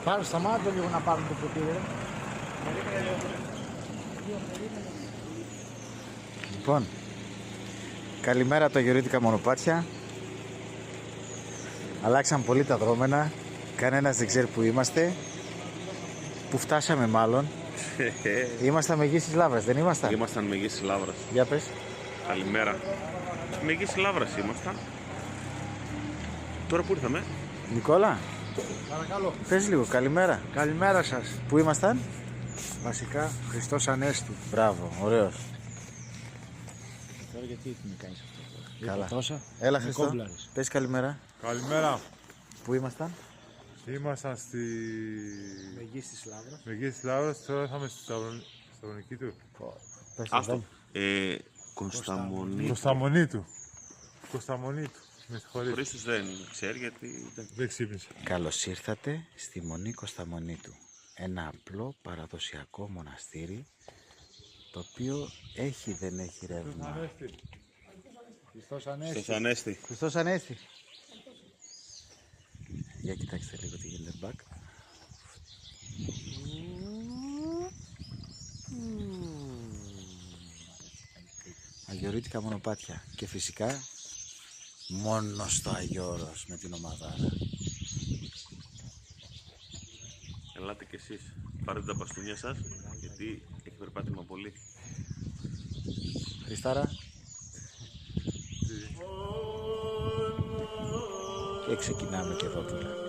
Πάρε, σταμάτα λίγο να πάρουν το ποτήρι. Λοιπόν, καλημέρα από τα γεωρίτικα μονοπάτια. Αλλάξαν πολύ τα δρόμενα. Κανένας δεν ξέρει που είμαστε. Που φτάσαμε μάλλον. Ήμασταν Μεγής της Λαύρας, δεν ήμασταν? Ήμασταν Μεγής της Λαύρας. Για πες. Καλημέρα. Μεγής της Λαύρας ήμασταν. Τώρα που ήρθαμε? Νικόλα, Παρακαλώ. πες λίγο, καλημέρα. Καλημέρα σας. Πού ήμασταν? Βασικά, Χριστός Ανέστη. Μπράβο, ωραίος. Τώρα γιατί με κάνεις αυτό? Καλά. Τόσα. Έλα Με Χριστό, κόμπλαρες. πες καλημέρα. Καλημέρα. Πού ήμασταν? Ήμασταν στη Μεγής της Λαύρας. Μεγής της Λαύρας, τώρα ήρθαμε στη Σταυρονική του. Πες το, Άστο. Κωνσταμονή. Κωνσταμονή του. Με συγχωρείτε. Χρήστος δεν ξέρει γιατί δεν... Δεν ξύπνησα. Καλώς ήρθατε στη Μονή Κωνσταμονίτου. Ένα απλό παραδοσιακό μοναστήρι, το οποίο έχει δεν έχει ρεύμα. Χριστός Ανέστη. Στο Ανέστη. Χριστός Ανέστη. Για κοιτάξτε λίγο τι γίνεται back. Αγιορείτικα μονοπάτια. Και φυσικά μόνο στο Αγιώρος με την ομαδάρα. Ελάτε κι εσείς. Πάρετε τα μπαστούνια σας γιατί έχει περπάτημα πολύ. Χριστάρα. Και ξεκινάμε και εδώ τώρα.